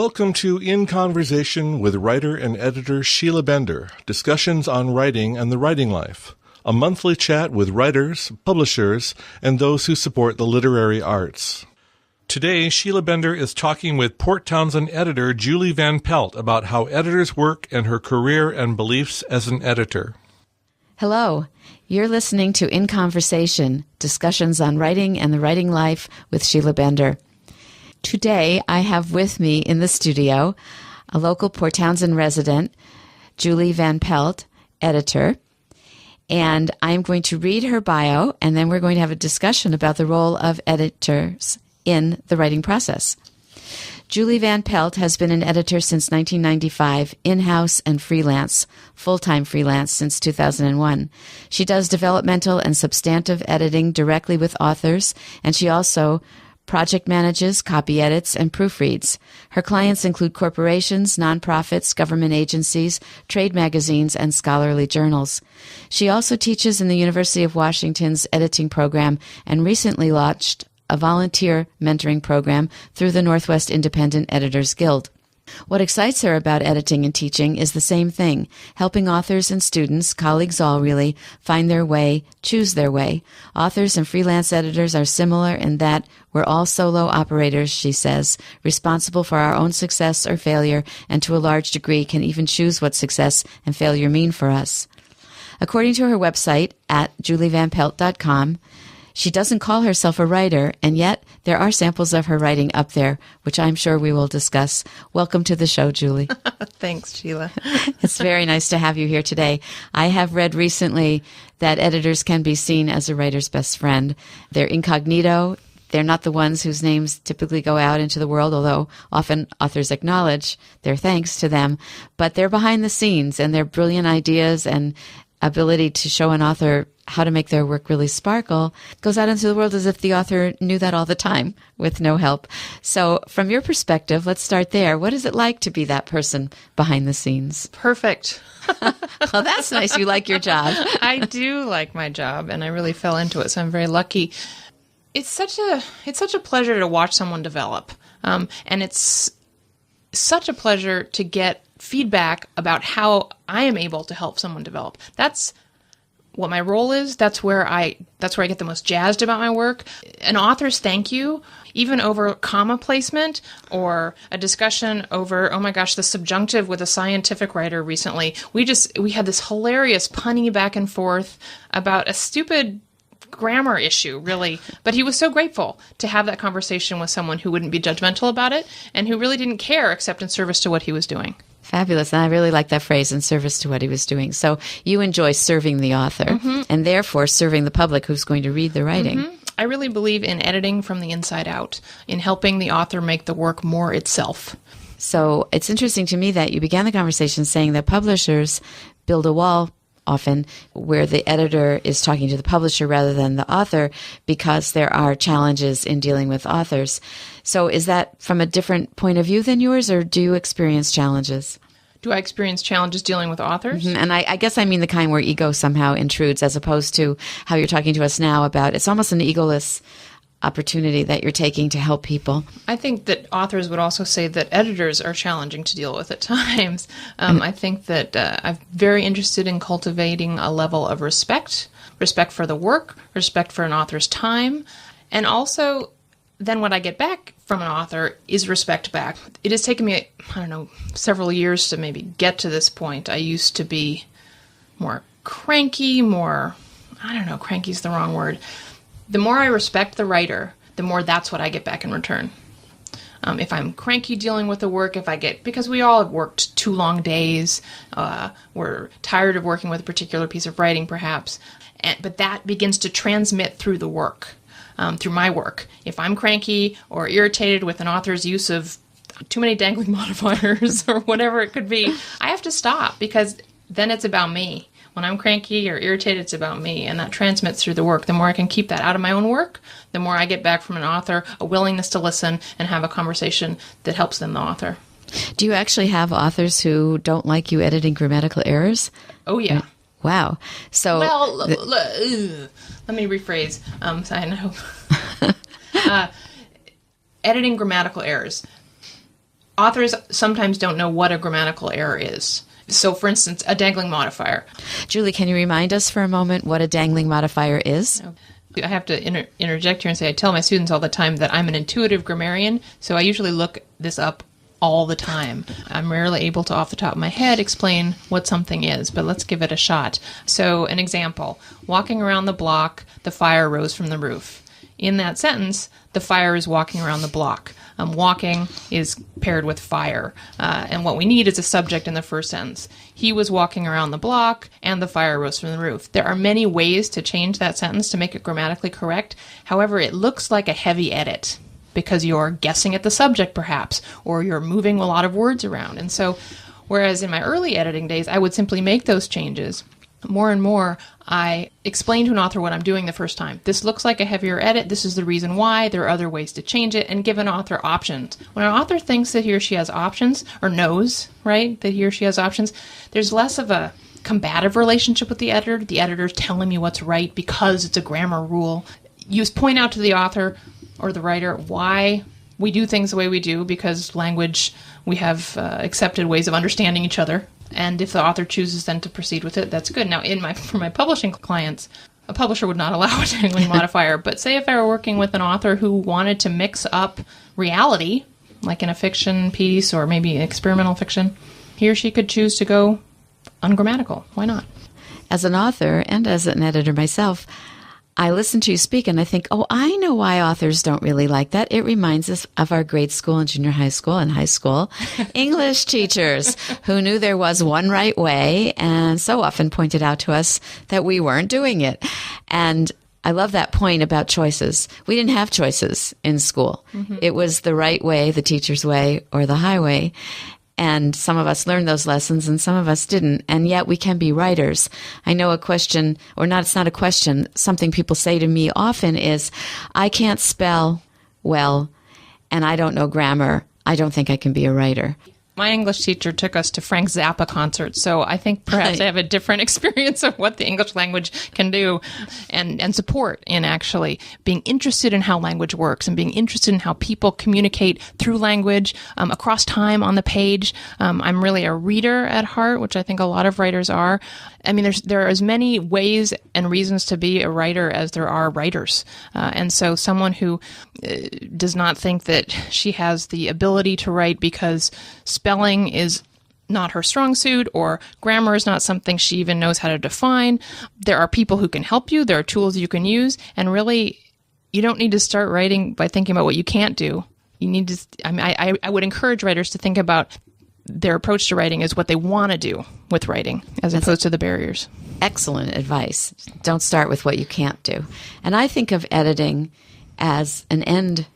Welcome to In Conversation with writer and editor Sheila Bender, discussions on writing and the writing life, a monthly chat with writers, publishers, and those who support the literary arts. Today, Sheila Bender is talking with Port Townsend editor Julie Van Pelt about how editors work and her career and beliefs as an editor. Hello. You're listening to In Conversation, discussions on writing and the writing life with Sheila Bender. Today, I have with me in the studio a local Port Townsend resident, Julie Van Pelt, editor, and I'm going to read her bio, and then we're going to have a discussion about the role of editors in the writing process. Julie Van Pelt has been an editor since 1995, in-house and freelance, full-time freelance since 2001. She does developmental and substantive editing directly with authors, and she also project manages, copy edits, and proofreads. Her clients include corporations, nonprofits, government agencies, trade magazines, and scholarly journals. She also teaches in the University of Washington's editing program and recently launched a volunteer mentoring program through the Northwest Independent Editors Guild. What excites her about editing and teaching is the same thing, helping authors and students, colleagues all really, find their way, choose their way. Authors and freelance editors are similar in that we're all solo operators, she says, responsible for our own success or failure, and to a large degree can even choose what success and failure mean for us. According to her website at julievanpelt.com, she doesn't call herself a writer, and yet there are samples of her writing up there, which I'm sure we will discuss. Welcome to the show, Julie. Thanks, Sheila. It's very nice to have you here today. I have read recently that editors can be seen as a writer's best friend. They're incognito. They're not the ones whose names typically go out into the world, although often authors acknowledge their thanks to them. But they're behind the scenes, and their brilliant ideas and ability to show an author how to make their work really sparkle goes out into the world as if the author knew that all the time with no help. So from your perspective, let's start there. What is it like to be that person behind the scenes? Perfect. Well, that's nice. You like your job. I do like my job, and I really fell into it, so I'm very lucky. It's such a pleasure to watch someone develop, and it's such a pleasure to get feedback about how I am able to help someone develop. That's what my role is. That's where I get the most jazzed about my work. An author's thank you, even over comma placement or a discussion over, oh my gosh, the subjunctive with a scientific writer recently. We had this hilarious punny back and forth about a stupid grammar issue, really. But he was so grateful to have that conversation with someone who wouldn't be judgmental about it and who really didn't care except in service to what he was doing. Fabulous. And I really like that phrase, in service to what he was doing. So you enjoy serving the author and therefore serving the public who's going to read the writing. I really believe in editing from the inside out, in helping the author make the work more itself. So it's interesting to me that you began the conversation saying that publishers build a wall often where the editor is talking to the publisher rather than the author because there are challenges in dealing with authors. So is that from a different point of view than yours, or do you experience challenges? Do I experience challenges dealing with authors? And I guess I mean the kind where ego somehow intrudes, as opposed to how you're talking to us now about it's almost an egoless opportunity that you're taking to help people. I think that authors would also say that editors are challenging to deal with at times. I think that I'm very interested in cultivating a level of respect for the work, respect for an author's time, and also then what I get back from an author is respect back. It has taken me, several years to maybe get to this point. I used to be more cranky, cranky's the wrong word. The more I respect the writer, the more that's what I get back in return. If I'm cranky dealing with the work, because we all have worked too long days, we're tired of working with a particular piece of writing perhaps, but that begins to transmit through the work, through my work. If I'm cranky or irritated with an author's use of too many dangling modifiers or whatever it could be, I have to stop because then it's about me. When I'm cranky or irritated, it's about me, and that transmits through the work. The more I can keep that out of my own work, the more I get back from an author, a willingness to listen and have a conversation that helps them, the author. Do you actually have authors who don't like you editing grammatical errors? Oh, yeah. Wow. So, well, let me rephrase. So I know. Editing grammatical errors. Authors sometimes don't know what a grammatical error is. So, for instance, a dangling modifier. Julie, can you remind us for a moment what a dangling modifier is? I have to interject here and say I tell my students all the time that I'm an intuitive grammarian, so I usually look this up all the time. I'm rarely able to, off the top of my head, explain what something is, but let's give it a shot. So, an example, walking around the block, the fire rose from the roof. In that sentence, the fire is walking around the block. Walking is paired with fire. And what we need is a subject in the first sentence. He was walking around the block and the fire rose from the roof. There are many ways to change that sentence to make it grammatically correct. However, it looks like a heavy edit because you're guessing at the subject perhaps, or you're moving a lot of words around. And so, whereas in my early editing days, I would simply make those changes, more and more, I explain to an author what I'm doing the first time. This looks like a heavier edit. This is the reason why. There are other ways to change it, and give an author options. When an author thinks that he or she has options, or knows, right, that he or she has options, there's less of a combative relationship with the editor. The editor's telling me what's right because it's a grammar rule. You point out to the author or the writer why we do things the way we do, because language, we have accepted ways of understanding each other. And if the author chooses then to proceed with it, that's good. Now, for my publishing clients, a publisher would not allow a dangling modifier. But say if I were working with an author who wanted to mix up reality, like in a fiction piece or maybe experimental fiction, he or she could choose to go ungrammatical. Why not? As an author and as an editor myself, I listen to you speak and I think, oh, I know why authors don't really like that. It reminds us of our grade school and junior high school and high school English teachers who knew there was one right way and so often pointed out to us that we weren't doing it. And I love that point about choices. We didn't have choices in school. Mm-hmm. It was the right way, the teacher's way, or the highway. And some of us learned those lessons and some of us didn't. And yet we can be writers. I know a question, or not, it's not a question, something people say to me often is, I can't spell well and I don't know grammar. I don't think I can be a writer. My English teacher took us to Frank Zappa concerts, so I think perhaps I have a different experience of what the English language can do and support in actually being interested in how language works and being interested in how people communicate through language across time on the page. I'm really a reader at heart, which I think a lot of writers are. I mean, there are as many ways and reasons to be a writer as there are writers. And so someone who does not think that she has the ability to write because spelling is not her strong suit or grammar is not something she even knows how to define, there are people who can help you. There are tools you can use. And really, you don't need to start writing by thinking about what you can't do. You need to, I would encourage writers to think about their approach to writing is what they want to do with writing as opposed to the barriers. Excellent advice. Don't start with what you can't do. And I think of editing as an end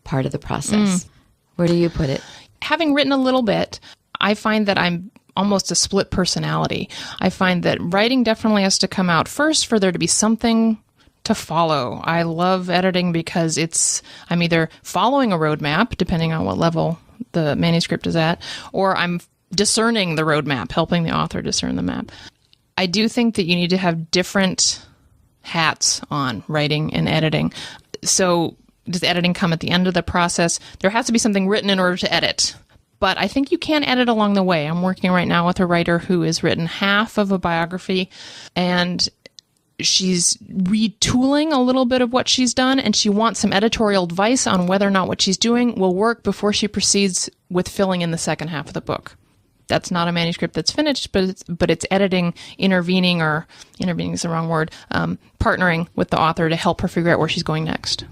part of the process. Where do you put it? Having written a little bit, I find that I'm almost a split personality. I find that writing definitely has to come out first for there to be something to follow. I love editing because I'm either following a roadmap, depending on what level the manuscript is at, or I'm discerning the roadmap, helping the author discern the map. I do think that you need to have different hats on, writing and editing. So does editing come at the end of the process? There has to be something written in order to edit. But I think you can edit along the way. I'm working right now with a writer who has written half of a biography, and she's retooling a little bit of what she's done, and she wants some editorial advice on whether or not what she's doing will work before she proceeds with filling in the second half of the book. That's not a manuscript that's finished, but it's editing, intervening is the wrong word, partnering with the author to help her figure out where she's going next.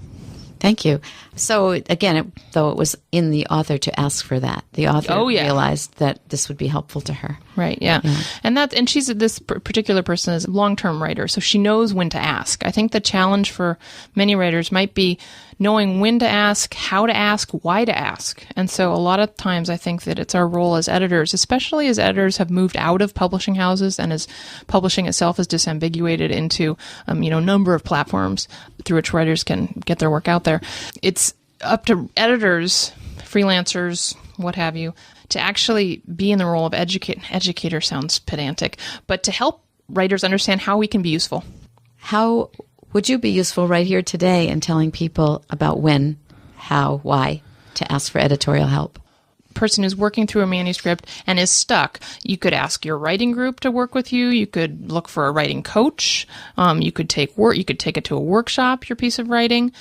Thank you. So again, though it was in the author to ask for that, the author realized that this would be helpful to her. Right. Yeah. And she's this particular person is a long-term writer, so she knows when to ask. I think the challenge for many writers might be knowing when to ask, how to ask, why to ask. And so a lot of times I think that it's our role as editors, especially as editors have moved out of publishing houses and as publishing itself is disambiguated into, a number of platforms through which writers can get their work out there. It's up to editors, freelancers, what have you, to actually be in the role of educator sounds pedantic, but to help writers understand how we can be useful. How would you be useful right here today in telling people about when, how, why to ask for editorial help? person who's working through a manuscript and is stuck, you could ask your writing group to work with you. You could look for a writing coach. You could take it to a workshop, your piece of writing.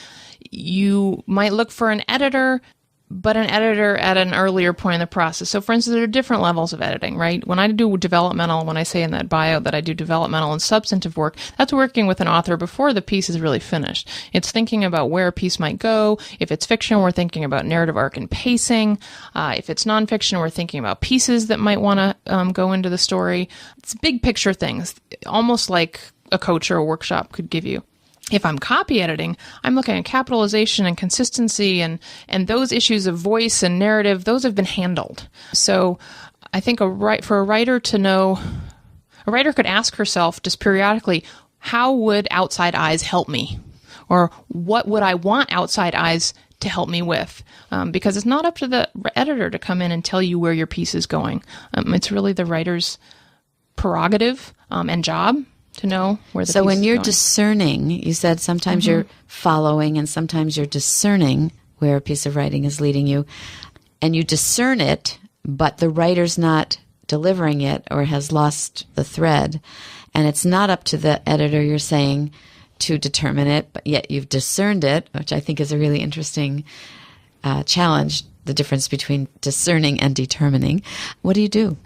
You might look for an editor, but an editor at an earlier point in the process. So, for instance, there are different levels of editing, right? When I do developmental, when I say in that bio that I do developmental and substantive work, that's working with an author before the piece is really finished. It's thinking about where a piece might go. If it's fiction, we're thinking about narrative arc and pacing. If it's nonfiction, we're thinking about pieces that might want to go into the story. It's big picture things, almost like a coach or a workshop could give you. If I'm copy editing, I'm looking at capitalization and consistency and those issues of voice and narrative, those have been handled. So I think for a writer to know, a writer could ask herself just periodically, how would outside eyes help me? Or what would I want outside eyes to help me with? Because it's not up to the editor to come in and tell you where your piece is going. It's really the writer's prerogative and job to know where the piece is going. So when you're discerning, you said sometimes you're following and sometimes you're discerning where a piece of writing is leading you, and you discern it, but the writer's not delivering it or has lost the thread, and it's not up to the editor, you're saying, to determine it, but yet you've discerned it, which I think is a really interesting challenge, the difference between discerning and determining. What do you do?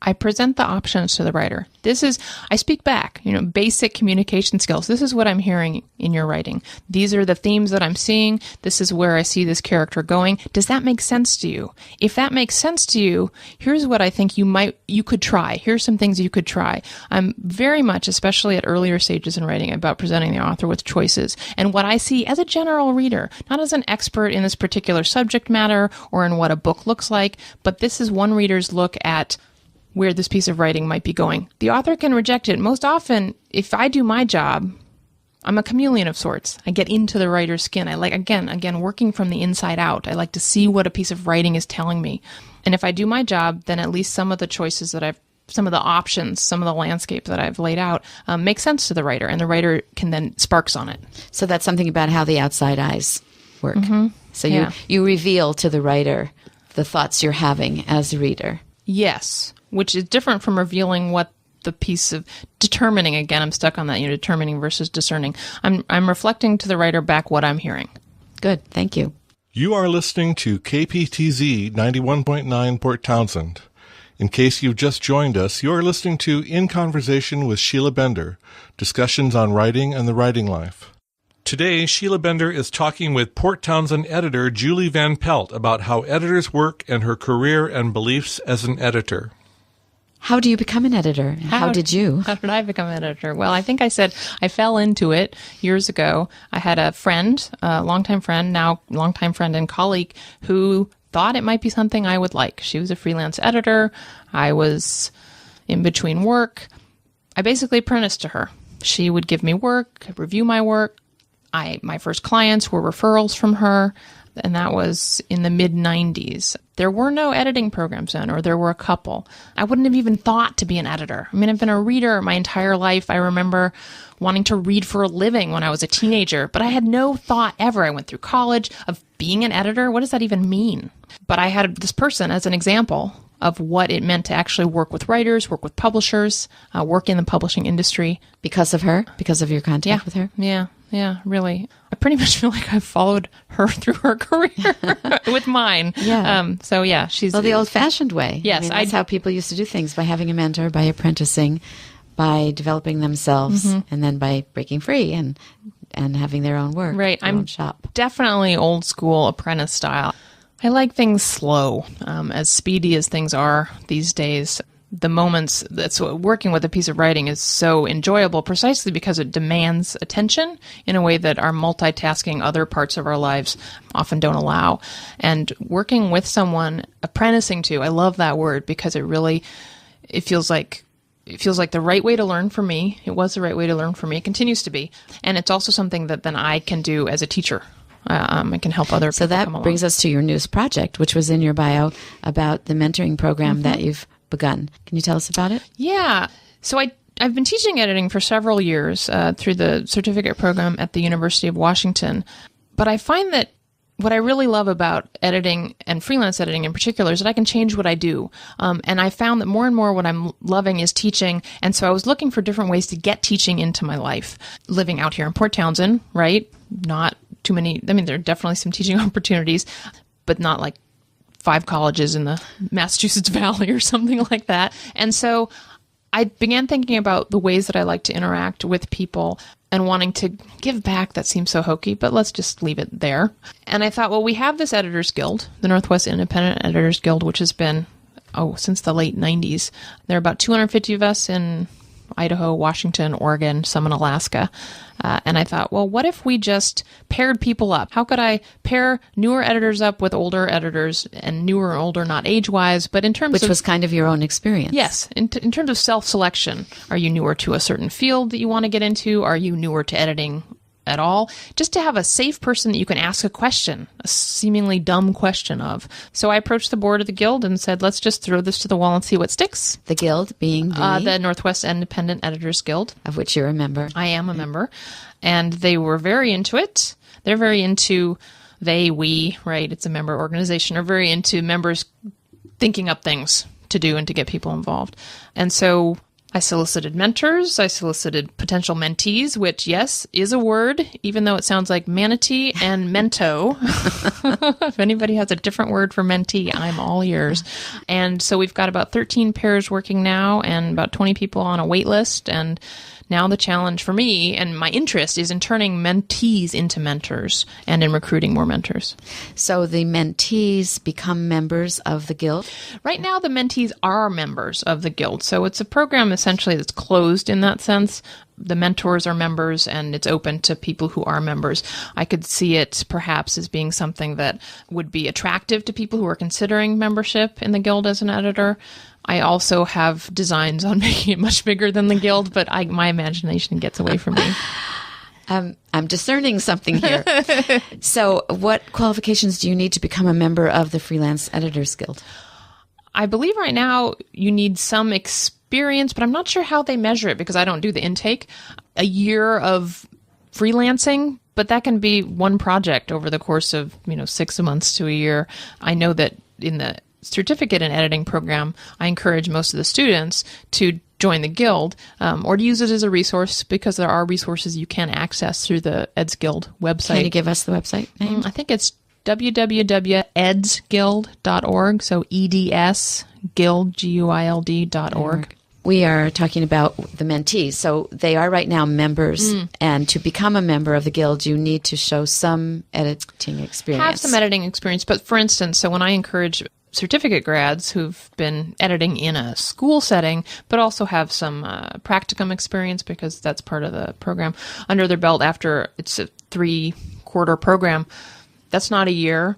I present the options to the writer. I speak back, basic communication skills. This is what I'm hearing in your writing. These are the themes that I'm seeing. This is where I see this character going. Does that make sense to you? If that makes sense to you, here's what I think you could try. Here's some things you could try. I'm very much, especially at earlier stages in writing, about presenting the author with choices. And what I see as a general reader, not as an expert in this particular subject matter or in what a book looks like, but this is one reader's look at where this piece of writing might be going. The author can reject it. Most often, if I do my job, I'm a chameleon of sorts. I get into the writer's skin. I like, again, working from the inside out. I like to see what a piece of writing is telling me. And if I do my job, then at least some of the choices some of the options, some of the landscape that I've laid out make sense to the writer, and the writer can then sparks on it. So that's something about how the outside eyes work. So you reveal to the writer the thoughts you're having as a reader. Yes, which is different from revealing what the piece of determining. Again, I'm stuck on that, determining versus discerning. I'm reflecting to the writer back what I'm hearing. Good, thank you. You are listening to KPTZ 91.9 Port Townsend. In case you've just joined us, you are listening to In Conversation with Sheila Bender, discussions on writing and the writing life. Today, Sheila Bender is talking with Port Townsend editor Julie Van Pelt about how editors work and her career and beliefs as an editor. How do you become an editor? How did you? How did I become an editor? Well, I think I said I fell into it years ago. I had a friend, a longtime friend, now longtime friend and colleague, who thought it might be something I would like. She was a freelance editor. I was in between work. I basically apprenticed to her. She would give me work, review my work. My first clients were referrals from her, and that was in the mid-90s. There were no editing programs then, or there were a couple. I wouldn't have even thought to be an editor. I mean, I've been a reader my entire life. I remember wanting to read for a living when I was a teenager, but I had no thought ever. I went through college of being an editor. What does that even mean? But I had this person as an example of what it meant to actually work with writers, work with publishers, work in the publishing industry. Because of her? Because of your contact with her? Yeah, really. I pretty much feel like I've followed her through her career with mine. Yeah. She's... Well, the old-fashioned way. Yes. That's how people used to do things, by having a mentor, by apprenticing, by developing themselves, and then by breaking free and having their own work, right. Their own shop. Definitely old school apprentice style. I like things slow, as speedy as things are these days. The moments that's working with a piece of writing is so enjoyable precisely because it demands attention in a way that our multitasking other parts of our lives often don't allow. And working with someone, apprenticing to, I love that word because it feels like the right way to learn for me. It was the right way to learn for me. It continues to be. And it's also something that then I can do as a teacher. I can help other people. So that come brings along. us to your newest project, which was in your bio about the mentoring program that you've begun. Can you tell us about it? Yeah. So I've been teaching editing for several years through the certificate program at the University of Washington. But I find that what I really love about editing and freelance editing in particular is that I can change what I do. And I found that more and more what I'm loving is teaching. And so I was looking for different ways to get teaching into my life. Living out here in Port Townsend, right? Not too many. I mean, there are definitely some teaching opportunities, but not like 5 colleges in the Massachusetts Valley or something like that. And so I began thinking about the ways that I like to interact with people and wanting to give back. That seems so hokey, but let's just leave it there. And I thought, well, we have this Editors Guild, the Northwest Independent Editors Guild, which has been, since the late 90s. There are about 250 of us in Idaho, Washington, Oregon, some in Alaska. And I thought, well, what if we just paired people up? How could I pair newer editors up with older editors, and newer and older, not age-wise, but in terms Which was kind of your own experience. Yes. In terms of self-selection, are you newer to a certain field that you want to get into? Are you newer to editing at all? Just to have a safe person that you can ask a question, a seemingly dumb question of. So I approached the board of the Guild and said, let's just throw this to the wall and see what sticks. The Guild being the Northwest Independent Editors Guild. Of which you're a member. I am a member. And they were very into it. They're very into, we, right? It's a member organization, are very into members thinking up things to do and to get people involved. And so I solicited mentors. I solicited potential mentees, which, yes, is a word, even though it sounds like manatee and mento. If anybody has a different word for mentee, I'm all ears. And so we've got about 13 pairs working now and about 20 people on a wait list. And now the challenge for me and my interest is in turning mentees into mentors and in recruiting more mentors. So the mentees become members of the Guild? Right now, the mentees are members of the Guild. So it's a program essentially that's closed in that sense. The mentors are members and it's open to people who are members. I could see it perhaps as being something that would be attractive to people who are considering membership in the Guild as an editor. I also have designs on making it much bigger than the Guild, but my imagination gets away from me. I'm discerning something here. So what qualifications do you need to become a member of the Freelance Editors Guild? I believe right now you need some experience, but I'm not sure how they measure it because I don't do the intake. A year of freelancing, but that can be one project over the course of 6 months to a year. I know that in the certificate in editing program, I encourage most of the students to join the Guild or to use it as a resource because there are resources you can access through the Eds Guild website. Can you give us the website name? I think it's www.edsguild.org. So EDS Guild, GUILD.org. We are talking about the mentees. So they are right now members. And to become a member of the Guild, you need to show some editing experience. Have some editing experience. But for instance, so when I encourage certificate grads who've been editing in a school setting, but also have some practicum experience because that's part of the program under their belt after it's a 3-quarter program, that's not a year.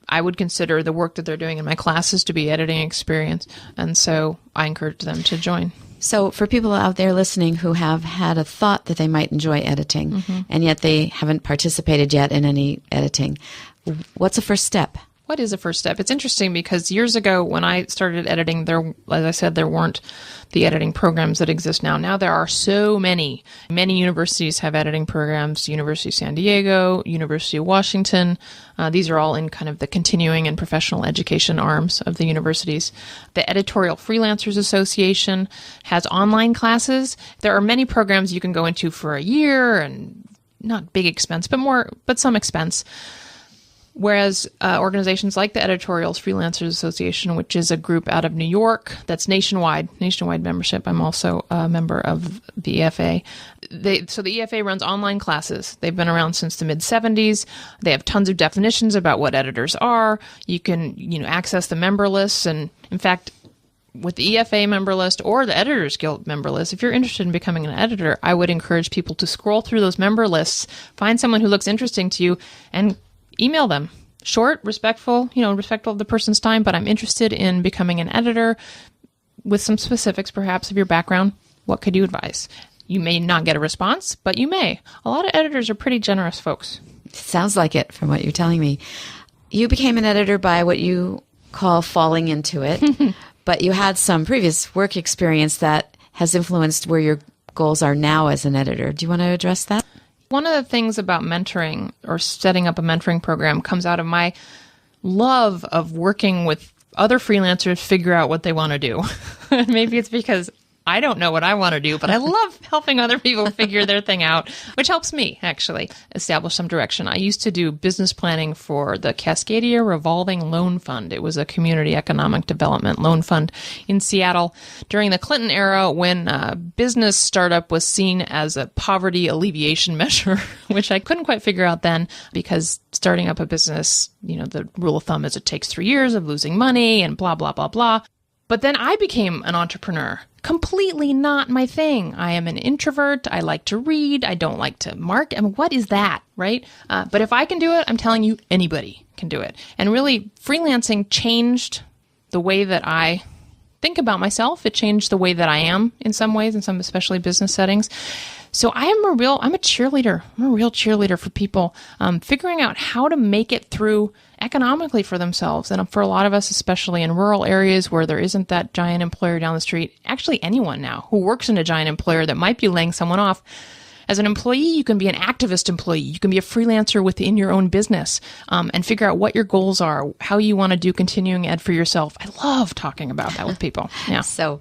I would consider the work that they're doing in my classes to be editing experience. And so I encourage them to join. So for people out there listening who have had a thought that they might enjoy editing, and yet they haven't participated yet in any editing, what's the first step? What is the first step? It's interesting because years ago when I started editing, there, as I said, there weren't the editing programs that exist now. Now there are so many. Many universities have editing programs, University of San Diego, University of Washington. These are all in kind of the continuing and professional education arms of the universities. The Editorial Freelancers Association has online classes. There are many programs you can go into for a year and not big expense, but some expense. Whereas organizations like the Editorial Freelancers Association, which is a group out of New York that's nationwide membership. I'm also a member of the EFA. So the EFA runs online classes. They've been around since the mid-'70s. They have tons of definitions about what editors are. You can access the member lists. And in fact, with the EFA member list or the Editors Guild member list, if you're interested in becoming an editor, I would encourage people to scroll through those member lists, find someone who looks interesting to you, and email them. Short, respectful of the person's time, but I'm interested in becoming an editor with some specifics, perhaps, of your background. What could you advise? You may not get a response, but you may. A lot of editors are pretty generous folks. Sounds like it from what you're telling me. You became an editor by what you call falling into it, but you had some previous work experience that has influenced where your goals are now as an editor. Do you want to address that? One of the things about mentoring or setting up a mentoring program comes out of my love of working with other freelancers figure out what they want to do. Maybe it's because I don't know what I want to do, but I love helping other people figure their thing out, which helps me actually establish some direction. I used to do business planning for the Cascadia Revolving Loan Fund. It was a community economic development loan fund in Seattle during the Clinton era when business startup was seen as a poverty alleviation measure, which I couldn't quite figure out then because starting up a business, the rule of thumb is it takes 3 years of losing money and blah, blah, blah, blah. But then I became an entrepreneur. Completely not my thing. I am an introvert. I like to read. I don't like to mark. I mean, what is that, right? But if I can do it, I'm telling you, anybody can do it. And really, freelancing changed the way that I think about myself. It changed the way that I am in some ways, in some especially business settings. So I'm a cheerleader. I'm a real cheerleader for people figuring out how to make it through economically for themselves. And for a lot of us, especially in rural areas where there isn't that giant employer down the street, actually anyone now who works in a giant employer that might be laying someone off. As an employee, you can be an activist employee. You can be a freelancer within your own business and figure out what your goals are, how you want to do continuing ed for yourself. I love talking about that with people. Yeah. So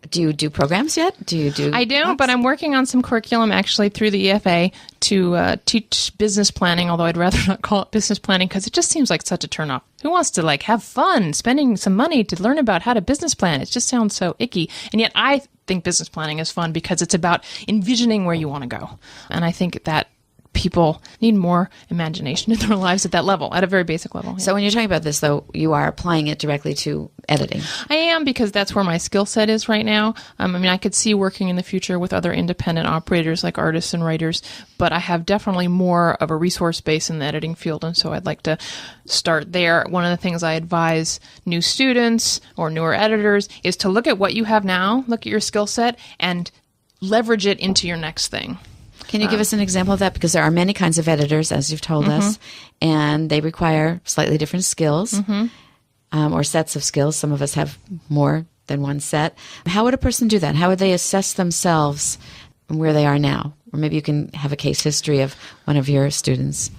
do you do programs yet? I don't, but I'm working on some curriculum actually through the EFA to teach business planning, although I'd rather not call it business planning because it just seems like such a turnoff. Who wants to have fun spending some money to learn about how to business plan? It just sounds so icky. And yet I think business planning is fun because it's about envisioning where you want to go. And I think that people need more imagination in their lives at that level, at a very basic level. Yeah. So when you're talking about this, though, you are applying it directly to editing. I am, because that's where my skill set is right now. I could see working in the future with other independent operators like artists and writers, but I have definitely more of a resource base in the editing field, and so I'd like to start there. One of the things I advise new students or newer editors is to look at what you have now, look at your skill set, and leverage it into your next thing. Can you give us an example of that? Because there are many kinds of editors, as you've told us, and they require slightly different skills or sets of skills. Some of us have more than one set. How would a person do that? How would they assess themselves and where they are now? Or maybe you can have a case history of one of your students.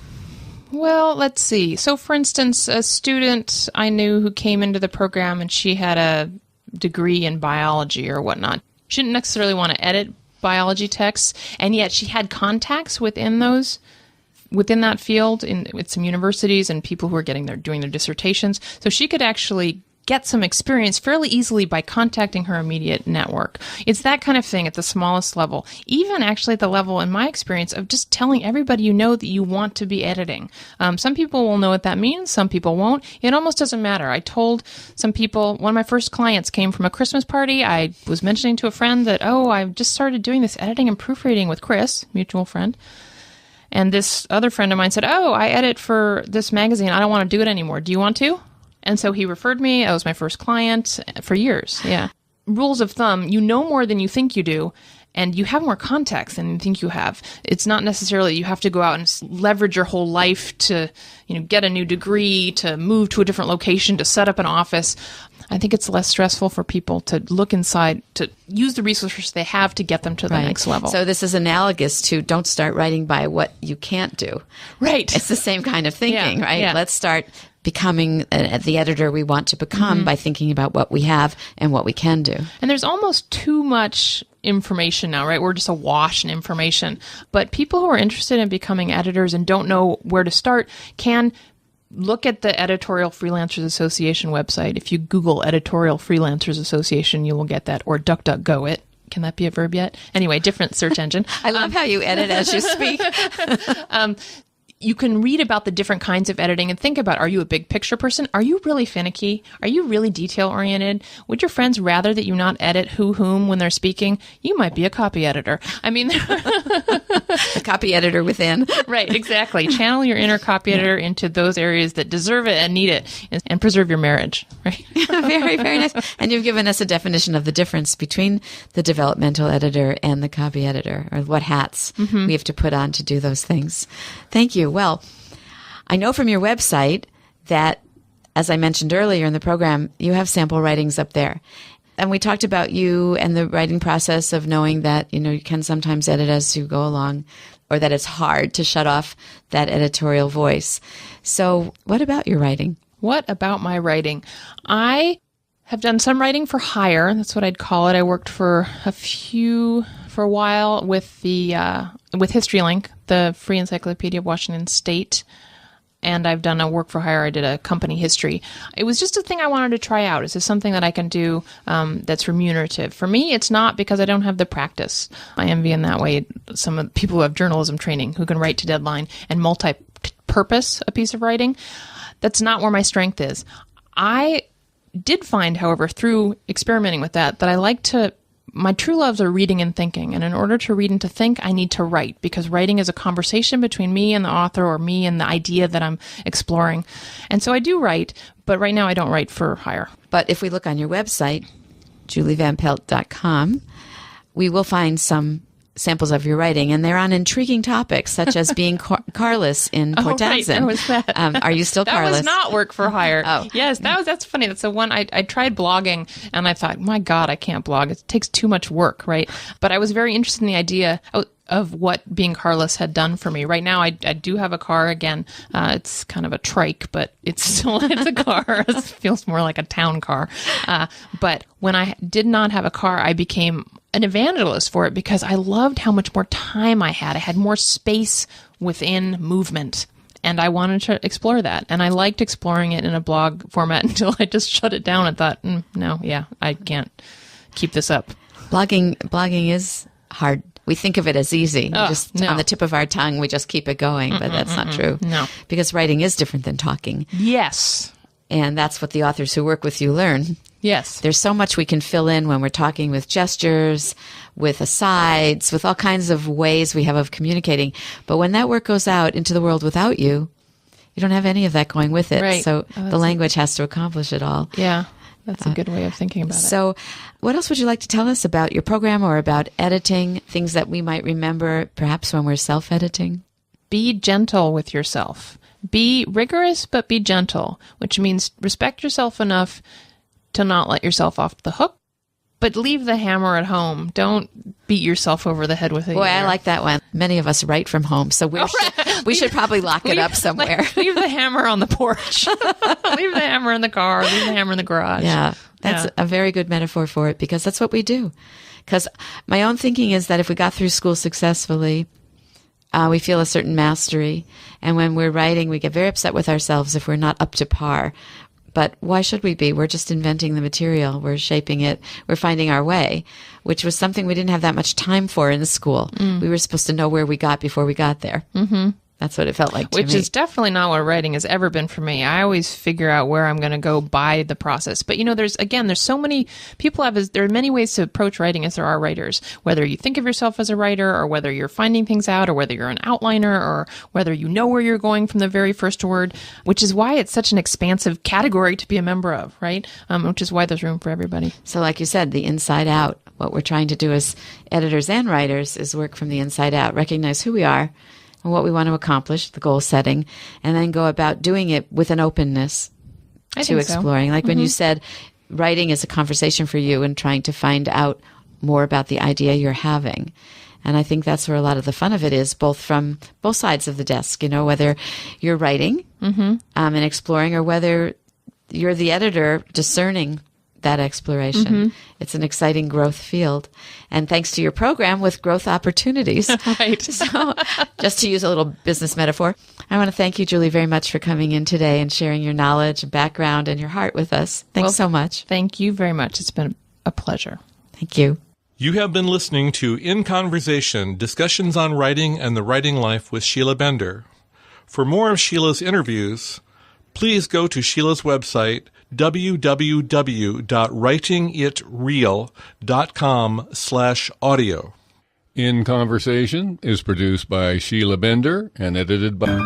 Well, let's see. So, for instance, a student I knew who came into the program and she had a degree in biology or whatnot. She didn't necessarily want to edit biology texts, and yet she had contacts within that field with some universities and people who are doing their dissertations. So she could actually get some experience fairly easily by contacting her immediate network. It's that kind of thing at the smallest level, even actually at the level, in my experience, of just telling everybody you know that you want to be editing. Some people will know what that means, some people won't. It almost doesn't matter. I told some people, one of my first clients came from a Christmas party. I was mentioning to a friend that, I've just started doing this editing and proofreading with Chris, mutual friend. And this other friend of mine said, I edit for this magazine. I don't want to do it anymore. Do you want to? And so he referred me. I was my first client for years. Yeah. Rules of thumb, you know more than you think you do, and you have more contacts than you think you have. It's not necessarily you have to go out and leverage your whole life to, get a new degree, to move to a different location, to set up an office. I think it's less stressful for people to look inside, to use the resources they have to get them to the next level. So this is analogous to don't start writing by what you can't do. Right. It's the same kind of thinking, right? Yeah. Let's start becoming the editor we want to become by thinking about what we have and what we can do. And there's almost too much information now, right? We're just awash in information. But people who are interested in becoming editors and don't know where to start can look at the Editorial Freelancers Association website. If you Google Editorial Freelancers Association, you will get that, or DuckDuckGo it. Can that be a verb yet? Anyway, different search engine. I love how you edit as you speak. You can read about the different kinds of editing and think about, are you a big picture person? Are you really finicky? Are you really detail oriented? Would your friends rather that you not edit whom when they're speaking? You might be a copy editor. A copy editor within. Right, exactly. Channel your inner copy editor into those areas that deserve it and need it, and preserve your marriage. Right. Very, very nice. And you've given us a definition of the difference between the developmental editor and the copy editor, or what hats we have to put on to do those things. Thank you. Well, I know from your website that, as I mentioned earlier in the program, you have sample writings up there. And we talked about you and the writing process of knowing that, you can sometimes edit as you go along. or that it's hard to shut off that editorial voice. So what about your writing? What about my writing? I have done some writing for hire. That's what I'd call it. I worked for a while with with HistoryLink, the Free Encyclopedia of Washington State. And I've done a work for hire. I did a company history. It was just a thing I wanted to try out. Is this something that I can do that's remunerative? For me, it's not, because I don't have the practice. I envy in that way some of the people who have journalism training, who can write to deadline and multi-purpose a piece of writing. That's not where my strength is. I did find, however, through experimenting with that I like to... My true loves are reading and thinking, and in order to read and to think, I need to write, because writing is a conversation between me and the author, or me and the idea that I'm exploring. And so I do write, but right now I don't write for hire. But if we look on your website, julievanpelt.com, we will find some samples of your writing, and they're on intriguing topics, such as being carless in Port Townsend. Right, there was that. Are you still carless? That was not work for hire. Oh. Yes, that's funny. That's the one I tried blogging, and I thought, my God, I can't blog. It takes too much work, right? But I was very interested in the idea of what being carless had done for me. Right now, I do have a car again. It's kind of a trike, but it's a car. It feels more like a town car. But when I did not have a car, I became an evangelist for it, because I loved how much more time I had. I had more space within movement, and I wanted to explore that. And I liked exploring it in a blog format until I just shut it down and thought, I can't keep this up. Blogging is hard. We think of it as easy. No. On the tip of our tongue, we just keep it going, but that's not true. No. Because writing is different than talking. Yes. And that's what the authors who work with you learn. Yes. There's so much we can fill in when we're talking, with gestures, with asides, with all kinds of ways we have of communicating. But when that work goes out into the world without you, you don't have any of that going with it. Right. So the language has to accomplish it all. Yeah. That's a good way of thinking about it. So what else would you like to tell us about your program, or about editing, things that we might remember perhaps when we're self-editing? Be gentle with yourself. Be rigorous, but be gentle, which means respect yourself enough to not let yourself off the hook, but leave the hammer at home. Don't beat yourself over the head with it. Boy, I like that one. Many of us write from home, so we should probably lock it up somewhere. Leave the hammer on the porch. Leave the hammer in the car. Leave the hammer in the garage. Yeah, that's a very good metaphor for it, because that's what we do. Because my own thinking is that if we got through school successfully, we feel a certain mastery. And when we're writing, we get very upset with ourselves if we're not up to par. But why should we be? We're just inventing the material. We're shaping it. We're finding our way, which was something we didn't have that much time for in school. We were supposed to know where we got before we got there. Mm-hmm. That's what it felt like to me. Which is definitely not what writing has ever been for me. I always figure out where I'm going to go by the process. But, there's so many people there are many ways to approach writing as there are writers. Whether you think of yourself as a writer, or whether you're finding things out, or whether you're an outliner, or whether you know where you're going from the very first word, which is why it's such an expansive category to be a member of, right? Which is why there's room for everybody. So like you said, the inside out. What we're trying to do as editors and writers is work from the inside out, recognize who we are, and what we want to accomplish, the goal setting, and then go about doing it with an openness to exploring. So. Like when you said writing is a conversation for you, and trying to find out more about the idea you're having. And I think that's where a lot of the fun of it is, from both sides of the desk, whether you're writing and exploring, or whether you're the editor discerning that exploration. It's an exciting growth field. And thanks to your program with growth opportunities. Right. So just to use a little business metaphor, I want to thank you, Julie, very much for coming in today and sharing your knowledge and background and your heart with us. Thanks so much. Thank you very much. It's been a pleasure. Thank you. You have been listening to In Conversation, Discussions on Writing and the Writing Life with Sheila Bender. For more of Sheila's interviews, please go to Sheila's website, www.writingitreal.com/audio. In Conversation is produced by Sheila Bender and edited by...